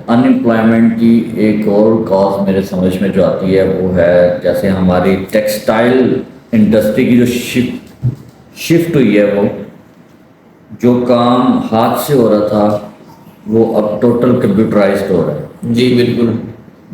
Unemployment की एक और कॉज मेरे समझ में जो आती है वो है जैसे हमारी टेक्सटाइल इंडस्ट्री की जो शिफ्ट हुई है, वो जो काम हाथ से हो रहा था वो अब टोटल कंप्यूटराइज्ड हो रहा है। जी बिल्कुल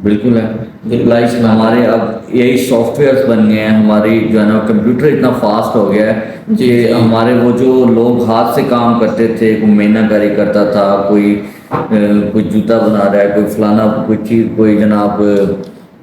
बिल्कुल है। लाइक हमारे अब यही सॉफ्टवेयर्स बन गए हैं, हमारी जो है ना कंप्यूटर इतना फास्ट हो गया है कि हमारे वो जो लोग हाथ से काम करते थे, कोई मीनाकारी करता था, कोई जूता बना रहा है, कोई फलाना कोई चीज़, कोई जनाब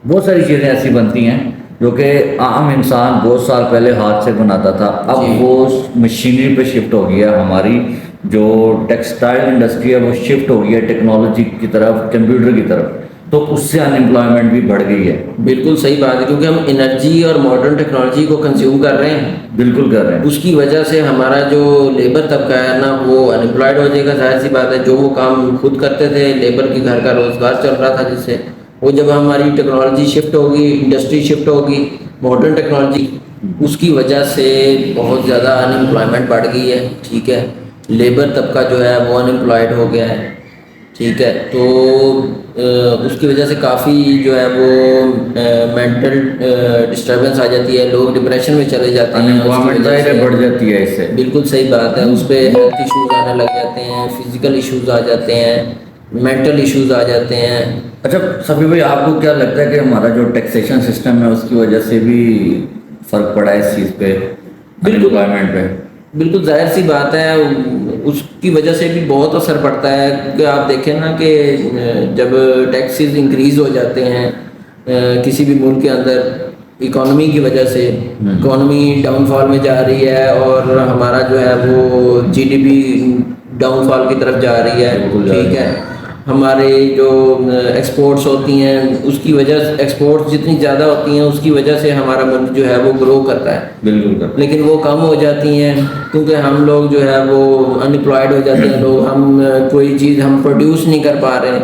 बहुत सारी चीज़ें ऐसी बनती हैं जो कि आम इंसान बहुत साल पहले हाथ से बनाता था। अब वो मशीनरी पे शिफ्ट हो गया, हमारी जो टेक्सटाइल इंडस्ट्री है वो शिफ्ट हो गई है टेक्नोलॉजी की तरफ, कंप्यूटर की तरफ, तो उससे अनएम्प्लॉयमेंट भी बढ़ गई है। बिल्कुल सही बात है, क्योंकि हम एनर्जी और मॉडर्न टेक्नोलॉजी को कंज्यूम कर रहे हैं। बिल्कुल कर रहे हैं। उसकी वजह से हमारा जो लेबर तबका है ना वो अनएम्प्लॉयड हो जाएगा, जाहिर सी बात है। जो वो काम खुद करते थे, लेबर के घर का रोजगार चल रहा था जिससे, वो जब हमारी टेक्नोलॉजी शिफ्ट होगी, इंडस्ट्री शिफ्ट होगी मॉडर्न टेक्नोलॉजी, उसकी वजह से बहुत ज़्यादा अनएम्प्लॉयमेंट बढ़ गई है। ठीक है, लेबर तबका जो है वो अनएम्प्लॉयड हो गया है। ठीक है, तो उसकी वजह से काफ़ी जो है वो मेंटल डिस्टर्बेंस आ जाती है, लोग डिप्रेशन में चले जाते हैं, अनएम्प्लॉयमेंट बढ़ जाती है इससे। बिल्कुल सही बात है। उस पर हेल्थ इश्यूज आने लग जाते हैं, फिजिकल इश्यूज आ जाते हैं, मेंटल इश्यूज आ जाते हैं। अच्छा सभी भाई, आपको क्या लगता है कि हमारा जो टैक्सेशन सिस्टम है उसकी वजह से भी फर्क पड़ा है इस चीज़ पे, अनएम्प्लॉयमेंट पे? बिल्कुल जाहिर सी बात है, उसकी वजह से भी बहुत असर पड़ता है। कि आप देखें ना कि जब टैक्सेस इंक्रीज हो जाते हैं किसी भी मुल्क के अंदर इकोनॉमी की वजह से, इकोनॉमी डाउनफॉल में जा रही है और हमारा जो है वो जीडीपी डाउनफॉल की तरफ जा रही है। ठीक है, हमारे जो एक्सपोर्ट्स होती हैं उसकी वजह, एक्सपोर्ट्स जितनी ज़्यादा होती हैं उसकी वजह से हमारा मुल्क जो है वो ग्रो करता है। बिल्कुल। लेकिन वो कम हो जाती हैं क्योंकि हम लोग जो है वो अनएम्प्लॉयड हो जाते हैं लोग। हम कोई चीज़ हम प्रोड्यूस नहीं कर पा रहे,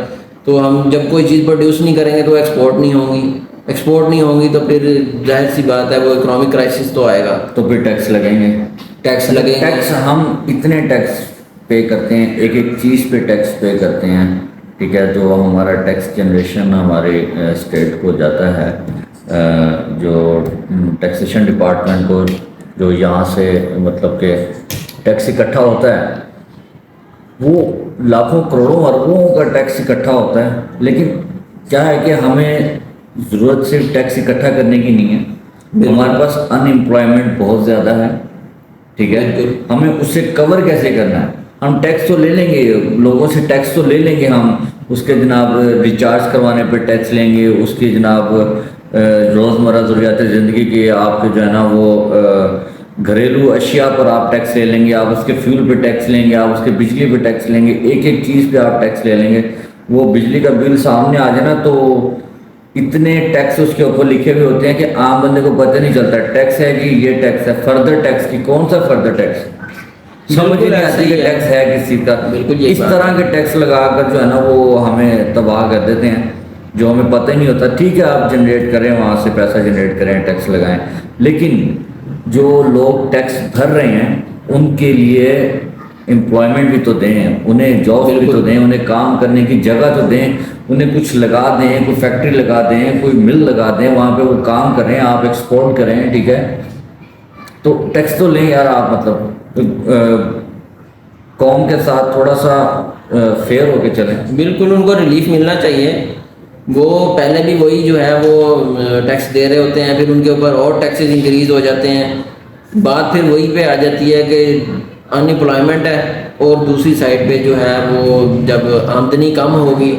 तो हम जब कोई चीज़ प्रोड्यूस नहीं करेंगे तो एक्सपोर्ट नहीं होंगी, एक्सपोर्ट नहीं होंगी तो फिर जाहिर सी बात है वो इकोनॉमिक क्राइसिस तो आएगा। तो फिर टैक्स लगेंगे। टैक्स हम इतने टैक्स पे करते हैं, एक एक चीज़ पे टैक्स पे करते हैं। ठीक है, जो हमारा टैक्स जनरेशन हमारे स्टेट को जाता है, जो टैक्सेशन डिपार्टमेंट को जो यहाँ से मतलब के टैक्स इकट्ठा होता है, वो लाखों करोड़ों अरबों का टैक्स इकट्ठा होता है। लेकिन क्या है कि हमें ज़रूरत सिर्फ टैक्स इकट्ठा करने की नहीं है, हमारे पास अनएम्प्लॉयमेंट बहुत ज़्यादा है। ठीक है, हमें उससे कवर कैसे करना है? हम टैक्स तो ले लेंगे, लोगों से टैक्स तो ले लेंगे, हम उसके जनाब रिचार्ज करवाने पे टैक्स लेंगे, उसके जनाब रोज़मर्रा ज़रूरियात ज़िंदगी के आपके जो है ना वो घरेलू अशिया पर आप टैक्स ले लेंगे, आप उसके फ्यूल पे टैक्स लेंगे, आप उसके बिजली पे टैक्स लेंगे, एक एक चीज़ पे आप टैक्स ले लेंगे। वो बिजली का बिल सामने आ जाए ना तो इतने टैक्स उसके ऊपर लिखे हुए होते हैं कि आम बंदे को पता नहीं चलता टैक्स है कि ये टैक्स है। फर्दर टैक्स की कौन सा फर्दर टैक्स समझ नहीं आती कि टैक्स है किस चीज़ का। इस तरह के टैक्स लगाकर जो है ना वो हमें तबाह कर देते हैं, जो हमें पता ही नहीं होता। ठीक है, आप जनरेट करें, वहाँ से पैसा जनरेट करें, टैक्स लगाएं, लेकिन जो लोग टैक्स भर रहे हैं उनके लिए एम्प्लॉयमेंट भी तो दें, उन्हें जॉब भी तो दें, उन्हें काम करने की जगह तो दें, उन्हें कुछ लगा दें, कोई फैक्ट्री लगा दें, कोई मिल लगा दें, वहाँ पे वो काम करें, आप एक्सपोर्ट करें। ठीक है, तो टैक्स तो लें यार आप, मतलब कौम के साथ थोड़ा सा फेयर होके चलें। बिल्कुल, उनको रिलीफ मिलना चाहिए। वो पहले भी वही जो है वो टैक्स दे रहे होते हैं, फिर उनके ऊपर और टैक्सेस इंक्रीज हो जाते हैं। बात फिर वही पे आ जाती है कि अनएम्प्लॉयमेंट है और दूसरी साइड पे जो है वो जब आमदनी कम होगी